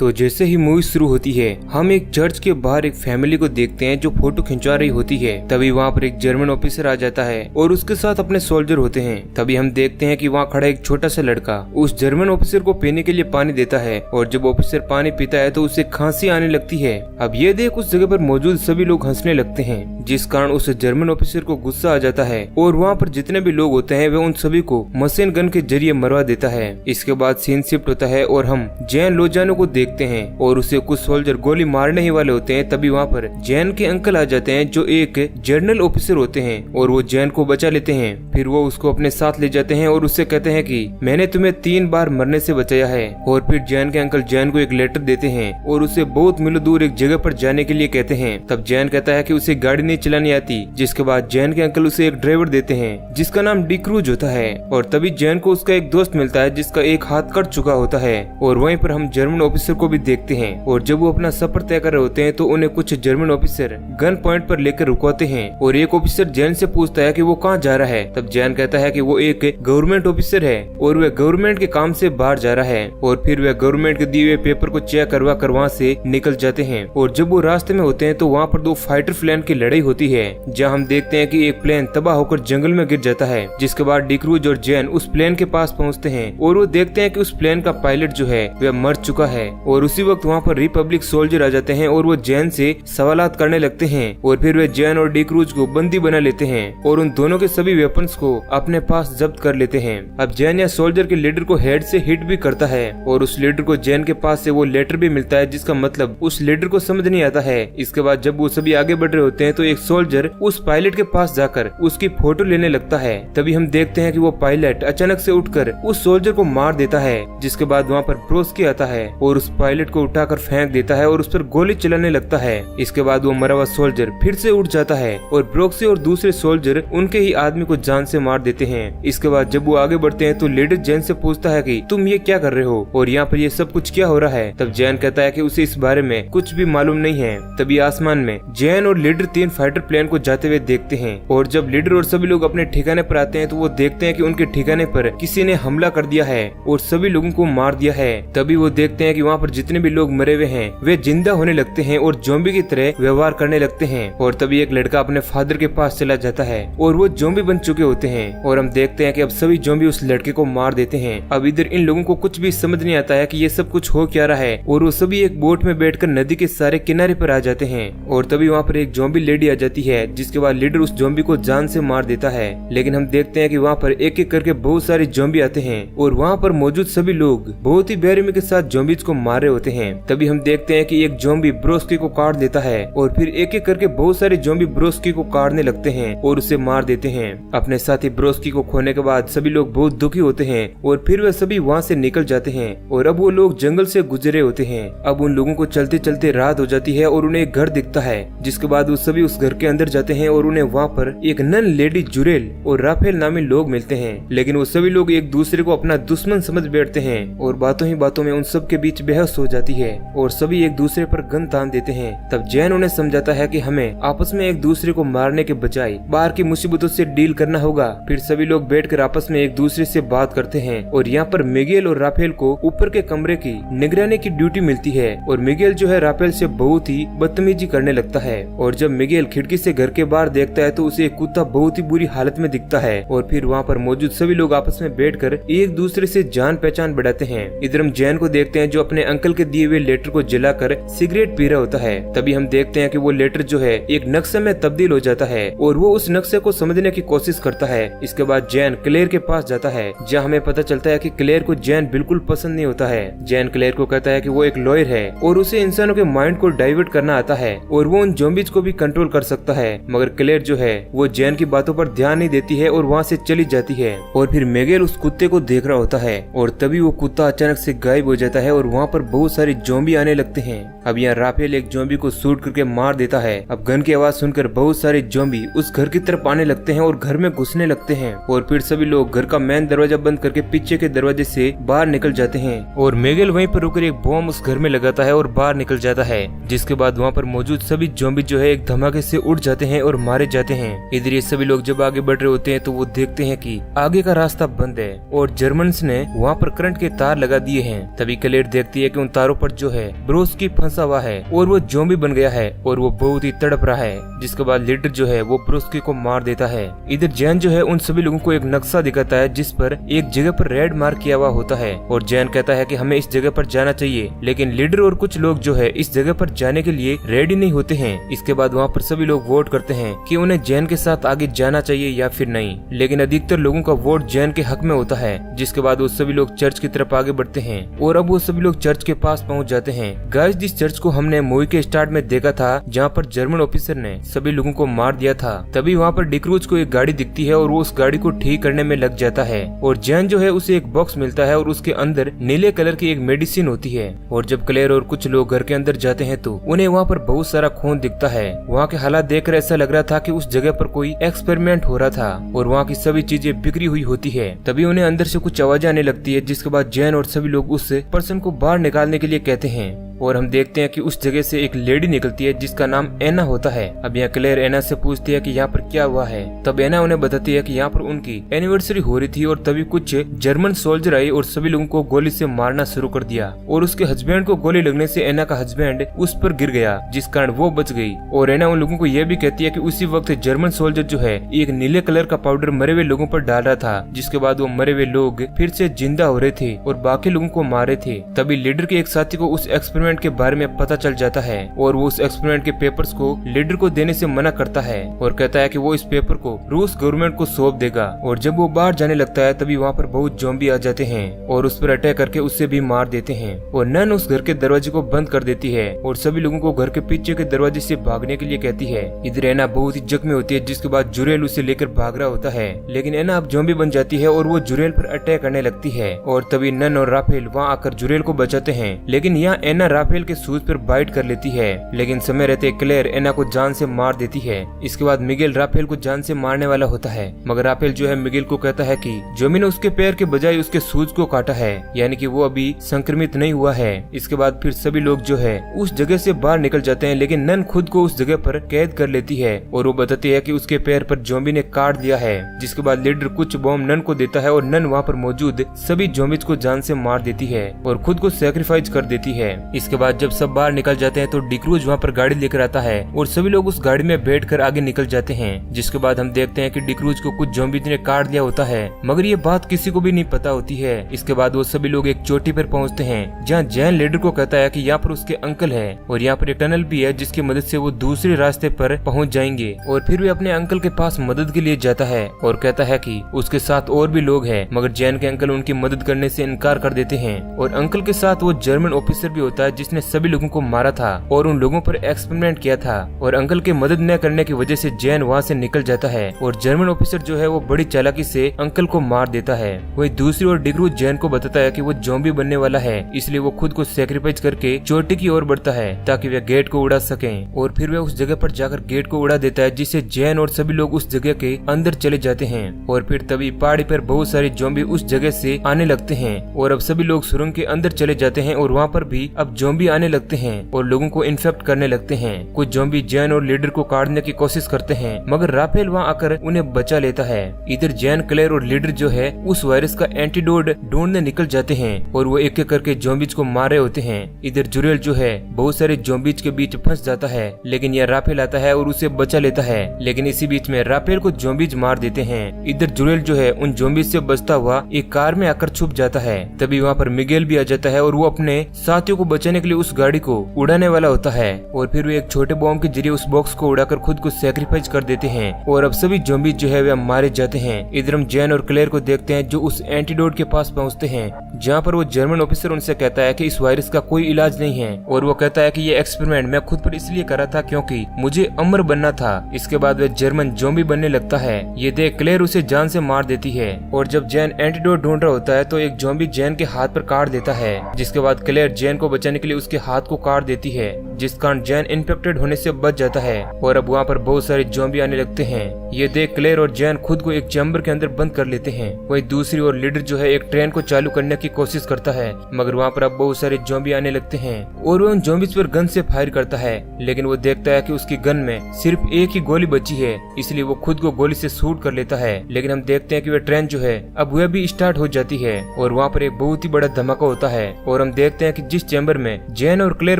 तो जैसे ही मूवी शुरू होती है हम एक चर्च के बाहर एक फैमिली को देखते हैं जो फोटो खिंचवा रही होती है। तभी वहाँ पर एक जर्मन ऑफिसर आ जाता है और उसके साथ अपने सोल्जर होते हैं। तभी हम देखते हैं कि वहाँ खड़ा एक छोटा सा लड़का उस जर्मन ऑफिसर को पीने के लिए पानी देता है और जब ऑफिसर पानी पीता है तो उसे खांसी आने लगती है। अब ये देख उस जगह पर मौजूद सभी लोग हंसने लगते हैं, जिस कारण उस जर्मन ऑफिसर को गुस्सा आ जाता है और वहाँ पर जितने भी लोग होते हैं वे उन सभी को मशीन गन के जरिए मरवा देता है। इसके बाद सीन शिफ्ट होता है और हम जैन लोजानो को देखते हैं और उसे कुछ सोल्जर गोली मारने ही वाले होते हैं। तभी वहाँ पर जैन के अंकल आ जाते हैं जो एक जनरल ऑफिसर होते हैं और वो जैन को बचा लेते हैं। फिर वो उसको अपने साथ ले जाते हैं और उससे कहते हैं कि मैंने तुम्हें 3 बार मरने से बचाया है। और फिर जैन के अंकल जैन को एक लेटर देते हैं और उसे बहुत मीलों दूर एक जगह पर जाने के लिए कहते हैं। तब जैन कहता है कि उसे गाड़ी नहीं चलानी आती, जिसके बाद जैन के अंकल उसे एक ड्राइवर देते हैं जिसका नाम डिक्रूज होता है। और तभी जैन को उसका एक दोस्त मिलता है जिसका एक हाथ कट चुका होता है। और वहीं पर हम जर्मन ऑफिसर को भी देखते हैं और जब वो अपना सफर तय कर रहे होते हैं तो उन्हें कुछ जर्मन ऑफिसर गन पॉइंट पर लेकर रुकवाते हैं और एक ऑफिसर जैन से पूछता है कि वो कहाँ जा रहा है। तब जैन कहता है कि वो एक गवर्नमेंट ऑफिसर है और वह गवर्नमेंट के काम से बाहर जा रहा है। और फिर वह गवर्नमेंट के दिए हुए पेपर को चेक करवा कर वहाँ से निकल जाते हैं। और जब वो रास्ते में होते हैं तो वहाँ पर 2 फाइटर प्लेन की लड़ाई होती है, जहाँ हम देखते हैं कि एक प्लेन तबाह होकर जंगल में गिर जाता है। जिसके बाद डिक्रूज और जैन उस प्लेन के पास पहुँचते हैं और वो देखते हैं कि उस प्लेन का पायलट जो है वह मर चुका है। और उसी वक्त वहाँ पर रिपब्लिक सोल्जर आ जाते हैं और वो जैन से सवालात करने लगते हैं। और फिर वे जैन और डिक्रूज को बंदी बना लेते हैं और उन दोनों के सभी वेपन्स को अपने पास जब्त कर लेते हैं। अब जैन या सोल्जर के लीडर को हेड से हिट भी करता है और उस लीडर को जैन के पास से वो लेटर भी मिलता है जिसका मतलब उस लीडर को समझ नहीं आता है। इसके बाद जब वो सभी आगे बढ़ रहे होते हैं तो एक सोल्जर उस पायलट के पास जाकर उसकी फोटो लेने लगता है। तभी हम देखते हैं कि वो पायलट अचानक से उठकर उस सोल्जर को मार देता है। जिसके बाद वहाँ पर ब्रोस्की आता है और उस पायलट को उठाकर फेंक देता है और उस पर गोली चलाने लगता है। इसके बाद वो मरा हुआ सोल्जर फिर से उठ जाता है और ब्रोक्सी और दूसरे सोल्जर उनके ही आदमी को जान से मार देते हैं। इसके बाद जब वो आगे बढ़ते हैं तो लीडर जैन से पूछता है कि तुम ये क्या कर रहे हो और यहाँ पर ये सब कुछ क्या हो रहा है। तब जैन कहता है कि उसे इस बारे में कुछ भी मालूम नहीं है। तभी आसमान में जैन और लीडर 3 फाइटर प्लेन को जाते हुए देखते हैं और जब लीडर और सभी लोग अपने ठिकाने पर आते हैं तो वो देखते हैं कि उनके ठिकाने पर किसी ने हमला कर दिया है और सभी लोगों को मार दिया है। तभी वो देखते हैं कि वहाँ पर जितने भी लोग मरे हुए हैं वे जिंदा होने लगते हैं और ज़ॉम्बी की तरह व्यवहार करने लगते हैं। और तभी एक लड़का अपने फादर के पास चला जाता है और वो ज़ॉम्बी बन चुके होते हैं और हम देखते हैं कि अब सभी ज़ॉम्बी उस लड़के को मार देते हैं। अब इधर इन लोगों को कुछ भी समझ नहीं आता है कि ये सब कुछ हो क्या रहा है और वो सभी एक बोट में बैठकर नदी के सारे किनारे पर आ जाते हैं। और तभी वहाँ पर एक ज़ॉम्बी लेडी आ जाती है जिसके बाद लीडर उस ज़ॉम्बी को जान से मार देता है। लेकिन हम देखते हैं कि वहाँ पर एक एक करके बहुत सारे ज़ॉम्बी आते हैं और वहाँ पर मौजूद सभी लोग बहुत ही बेरहमी के साथ ज़ॉम्बीज को मार रहे होते हैं। तभी हम देखते हैं कि एक ज़ॉम्बी ब्रोस्की को काट देता है और फिर एक एक करके बहुत सारे ज़ॉम्बी ब्रोस्की को काटने लगते हैं और उसे मार देते हैं। अपने साथी ब्रोस्की को खोने के बाद सभी लोग बहुत दुखी होते हैं और फिर वे सभी वहाँ से निकल जाते हैं। और अब वो लोग जंगल से गुजरे होते हैं। अब उन लोगों को चलते चलते रात हो जाती है और उन्हें एक घर दिखता है, जिसके बाद वो सभी उस घर के अंदर जाते हैं और उन्हें वहाँ पर एक नन लेडी जुरेल और राफेल नामी लोग मिलते हैं। लेकिन वो सभी लोग एक दूसरे को अपना दुश्मन समझ बैठते हैं और बातों ही बातों में उन सब के बीच बहस हो जाती है और सभी एक दूसरे पर गन तान देते हैं। तब जैन उन्हें समझाता है कि हमें आपस में एक दूसरे को मारने के बजाय बाहर की मुसीबतों से डील करना होगा। फिर सभी लोग बैठकर आपस में एक दूसरे से बात करते हैं और यहाँ पर मिगेल और राफेल को ऊपर के कमरे की निगरानी की ड्यूटी मिलती है। और मिगेल जो है राफेल से बहुत ही बदतमीजी करने लगता है। और जब मिगेल खिड़की से घर के बाहर देखता है तो उसे एक कुत्ता बहुत ही बुरी हालत में दिखता है। और फिर वहाँ पर मौजूद सभी लोग आपस में बैठकर एक दूसरे से जान पहचान बढ़ाते हैं। इधर हम जैन को देखते हैं जो अपने अंकल के दिए हुए लेटर को जलाकर सिगरेट पी रहा होता है। तभी हम देखते हैं कि वो लेटर जो है एक नक्शे में तब्दील हो जाता है और वो उस नक्शे को समझने की कोशिश करता है। इसके बाद जैन क्लेयर के पास जाता है, जहाँ हमें पता चलता है कि क्लेयर को जैन बिल्कुल पसंद नहीं होता है। जैन क्लेयर को कहता है कि वो एक लॉयर है और उसे इंसानों के माइंड को डाइवर्ट करना आता है और वो उन ज़ॉम्बीज को भी कंट्रोल कर सकता है। मगर क्लेयर जो है वो जैन की बातों पर ध्यान नहीं देती है और वहाँ से चली जाती है। और फिर मिगेल उस कुत्ते को देख रहा होता है और तभी वो कुत्ता अचानक से गायब हो जाता है और वहाँ पर बहुत सारे ज़ॉम्बी आने लगते हैं। अब यहाँ राफेल एक ज़ॉम्बी को शूट करके मार देता है। अब गन की आवाज सुनकर बहुत सारे ज़ॉम्बी उस घर की तरफ आने लगते हैं और घर में घुसने लगते हैं और फिर सभी लोग घर का मेन दरवाजा बंद करके पीछे के दरवाजे से बाहर निकल जाते हैं और मिगेल वहीं पर रुकर एक बॉम्ब उस घर में लगाता है और बाहर निकल जाता है, जिसके बाद वहाँ पर मौजूद सभी ज़ॉम्बी जो है एक धमाके से उड़ जाते हैं और मारे जाते हैं। इधर ये सभी लोग जब आगे बढ़ रहे होते हैं तो वो देखते हैं कि आगे का रास्ता बंद है और जर्मन्स ने वहाँ पर करंट के तार लगा दिए हैं। तभी क्लेयर देखती है कि उन तारों पर जो है ब्रोस्की फंसा हुआ है और वो ज़ॉम्बी बन गया है और वो बहुत ही तड़प रहा है, जिसके बाद लीडर जो है वो ब्रोस्की को मार देता है। इधर जैन जो है उन सभी लोगों को एक नक्शा दिखाता है जिस पर एक जगह पर रेड मार्क किया हुआ होता है और जैन कहता है कि हमें इस जगह पर जाना चाहिए, लेकिन लीडर और कुछ लोग जो है इस जगह पर जाने के लिए रेडी नहीं होते हैं। इसके बाद वहाँ पर सभी लोग वोट करते हैं कि उन्हें जैन के साथ आगे जाना चाहिए या फिर नहीं, लेकिन अधिकतर लोगों का वोट जैन के हक में होता है। जिसके बाद वो सभी लोग चर्च की तरफ आगे बढ़ते हैं और अब वो सभी लोग चर्च के पास पहुँच जाते हैं। गाइस, जिस चर्च को हमने मूवी के स्टार्ट में देखा था जहाँ पर जर्मन ऑफिसर ने सभी लोगों को मार दिया था, तभी वहाँ पर डिक्रूज को एक गाड़ी दिखती है और वो उस गाड़ी को ठीक करने में लग जाता है और जैन जो है उसे एक बॉक्स मिलता है और उसके अंदर नीले कलर की एक मेडिसिन होती है। और जब क्लेयर और कुछ लोग घर के अंदर जाते हैं तो उन्हें वहाँ पर बहुत सारा खून दिखता है। वहाँ के हालात देखकर ऐसा लग रहा था कि उस जगह पर कोई एक्सपेरिमेंट हो रहा था और वहाँ की सभी चीजें बिखरी हुई होती है। तभी उन्हें अंदर से कुछ आवाज आने लगती है, जिसके बाद जैन और सभी लोग उस पर्सन को बाहर निकालने के लिए कहते हैं और हम देखते हैं कि उस जगह से एक लेडी निकलती है जिसका नाम एना होता है। अब यहाँ क्लेयर एना से पूछती है कि यहाँ पर क्या हुआ है। तब एना उन्हें बताती है कि यहाँ पर उनकी एनिवर्सरी हो रही थी और तभी कुछ जर्मन सोल्जर आए और सभी लोगों को गोली से मारना शुरू कर दिया और उसके हस्बैंड को गोली लगने से एना का हस्बैंड उस पर गिर गया, जिस कारण वो बच गई। और एना उन लोगों को यह भी कहती है कि उसी वक्त जर्मन सोल्जर जो है एक नीले कलर का पाउडर मरे हुए लोगों पर डाल रहा था, जिसके बाद वो मरे हुए लोग फिर से जिंदा हो रहे थे और बाकी लोगों को मारे थे। तभी लीडर के एक साथी को उस एक्सपेरिमेंट के बारे में पता चल जाता है और वो उस एक्सपेरिमेंट के पेपर्स को लीडर को देने से मना करता है और कहता है कि वो इस पेपर को रूस गवर्नमेंट को सौंप देगा। और जब वो बाहर जाने लगता है तभी वहाँ पर बहुत ज़ॉम्बी आ जाते हैं और उस पर अटैक करके उससे भी मार देते हैं और नन उस घर के दरवाजे को बंद कर देती है और सभी लोगों को घर के पीछे के दरवाजे से भागने के लिए कहती है। इधर एना बहुत ही जख्मी होती है, जिसके बाद जुरेल उसे लेकर भाग रहा होता है, लेकिन एना अब ज़ॉम्बी बन जाती है और वो जुरेल पर अटैक करने लगती है और तभी नन और राफेल वहाँ आकर जुरेल को बचाते हैं। लेकिन यहाँ एना राफेल के शूज पर बाइट कर लेती है, लेकिन समय रहते क्लेयर एना को जान से मार देती है। इसके बाद मिगेल राफेल को जान से मारने वाला होता है, मगर राफेल जो है मिगेल को कहता है कि जोमी ने उसके पैर के बजाय उसके शूज को काटा है, यानी कि वो अभी संक्रमित नहीं हुआ है। इसके बाद फिर सभी लोग जो है उस जगह से बाहर निकल जाते हैं, लेकिन नन खुद को उस जगह पर कैद कर लेती है और वो बताती है कि उसके पैर पर जोम्बी ने काट दिया है। जिसके बाद लीडर कुछ बॉम्ब नन को देता है और नन वहाँ पर मौजूद सभी जोम्बीज को जान से मार देती है और खुद को सैक्रिफाइस कर देती है। इसके बाद जब सब बाहर निकल जाते हैं तो डिक्रूज वहाँ पर गाड़ी लेकर आता है और सभी लोग उस गाड़ी में बैठकर आगे निकल जाते हैं। जिसके बाद हम देखते हैं कि डिक्रूज को कुछ ज़ॉम्बीज ने काट दिया होता है, मगर ये बात किसी को भी नहीं पता होती है। इसके बाद वो सभी लोग एक चोटी पर पहुँचते हैं जहाँ जैन लीडर को कहता है कि यहाँ पर उसके अंकल है और यहाँ पर एक टनल भी है जिसकी मदद से वो दूसरे रास्ते पर पहुँच जाएंगे। और फिर भी अपने अंकल के पास मदद के लिए जाता है और कहता है कि उसके साथ और भी लोग हैं, मगर जैन के अंकल उनकी मदद करने से इनकार कर देते हैं। और अंकल के साथ वो जर्मन ऑफिसर भी होता है जिसने सभी लोगों को मारा था और उन लोगों पर एक्सपेरिमेंट किया था और अंकल की मदद न करने की वजह से जैन वहाँ से निकल जाता है और जर्मन ऑफिसर जो है वो बड़ी चालाकी से अंकल को मार देता है। वही दूसरी ओर डिक्रूज जैन को बताता है कि वो ज़ॉम्बी बनने वाला है, इसलिए वो खुद को सैक्रिफाइस करके चोटी की ओर बढ़ता है ताकि वे गेट को उड़ा सकें। और फिर वे उस जगह पर जाकर गेट को उड़ा देता है, जिससे जैन और सभी लोग उस जगह के अंदर चले जाते हैं। और फिर तभी पहाड़ी पर बहुत सारे ज़ॉम्बी उस जगह से आने लगते हैं और अब सभी लोग सुरंग के अंदर चले जाते हैं और वहाँ पर भी अब ज़ॉम्बी आने लगते हैं और लोगों को इन्फेक्ट करने लगते हैं। कुछ ज़ॉम्बी जैन और लीडर को काटने की कोशिश करते हैं, मगर राफेल वहाँ आकर उन्हें बचा लेता है। इधर जैन, क्लेयर और लीडर जो है उस वायरस का एंटीडोट ढूंढने निकल जाते हैं और वो एक एक करके ज़ॉम्बीज को मार रहे होते हैं। इधर जुरेल जो है बहुत सारे ज़ॉम्बीज के बीच फंस जाता है, लेकिन यह राफेल आता है और उसे बचा लेता है, लेकिन इसी बीच में राफेल को ज़ॉम्बीज मार देते हैं। इधर जुरेल जो है उन ज़ॉम्बीज से बचता हुआ एक कार में आकर छुप जाता है। तभी वहाँ पर मिगेल भी आ जाता है और वो अपने साथियों को बचाने के लिए उस गाड़ी को उड़ाने वाला होता है और फिर वो एक छोटे बॉम्ब के जरिए उस बॉक्स को उड़ाकर खुद को सैक्रिफाइस कर देते हैं और अब सभी ज़ॉम्बीज जो है वे मारे जाते हैं। इधर हम जैन और क्लेयर को देखते हैं जो उस एंटीडोट के पास पहुंचते हैं, जहां पर वो जर्मन ऑफिसर उनसे कहता है कि इस वायरस का कोई इलाज नहीं है और वो कहता है कि ये एक्सपेरिमेंट मैं खुद पर इसलिए करा था क्योंकि मुझे अमर बनना था। इसके बाद वह जर्मन ज़ॉम्बी बनने लगता है। ये देख क्लेयर उसे जान से मार देती है और जब जैन एंटीडोट ढूंढ रहा होता है तो एक ज़ॉम्बी जैन के हाथ पर काट देता है। जिसके बाद क्लेयर जैन को बचाने के लिए उसके हाथ को काट देती है, जिस कारण जैन इन्फेक्टेड होने से बच जाता है और अब वहाँ पर बहुत सारे ज़ॉम्बी आने लगते हैं। ये देख क्लेयर और जैन खुद को एक चैम्बर के अंदर बंद कर लेते हैं। वही दूसरी ओर लीडर जो है एक ट्रेन को चालू करने की कोशिश करता है, मगर वहाँ पर अब बहुत सारे ज़ॉम्बी आने लगते हैं और वो उन ज़ॉम्बीज़ पर गन से फायर करता है, लेकिन वो देखता है कि उसकी गन में सिर्फ एक ही गोली बची है, इसलिए वो खुद को गोली से शूट कर लेता है। लेकिन हम देखते हैं कि वह ट्रेन जो है अब वह भी स्टार्ट हो जाती है और वहाँ पर एक बहुत ही बड़ा धमाका होता है और हम देखते हैं कि जिस चैम्बर में जैन और क्लेयर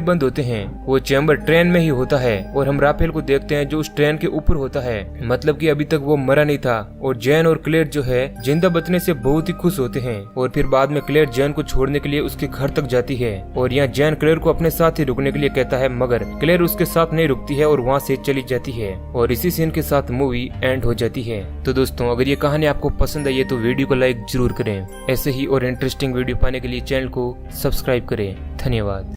बंद होते हैं वो चैम्बर ट्रेन में ही होता है और हम राफेल को देखते हैं जो उस ट्रेन के ऊपर होता है, मतलब कि अभी तक वो मरा नहीं था और जैन और क्लेयर जो है जिंदा बचने से बहुत ही खुश होते हैं। और फिर बाद में क्लेयर जैन को छोड़ने के लिए उसके घर तक जाती है और यहाँ जैन क्लेयर को अपने साथ ही रुकने के लिए कहता है, मगर क्लेयर उसके साथ नहीं रुकती है और वहाँ से चली जाती है और इसी सीन के साथ मूवी एंड हो जाती है। तो दोस्तों, अगर ये कहानी आपको पसंद आई है तो वीडियो को लाइक जरूर करें। ऐसे ही और इंटरेस्टिंग वीडियो पाने के लिए चैनल को सब्सक्राइब करें। धन्यवाद।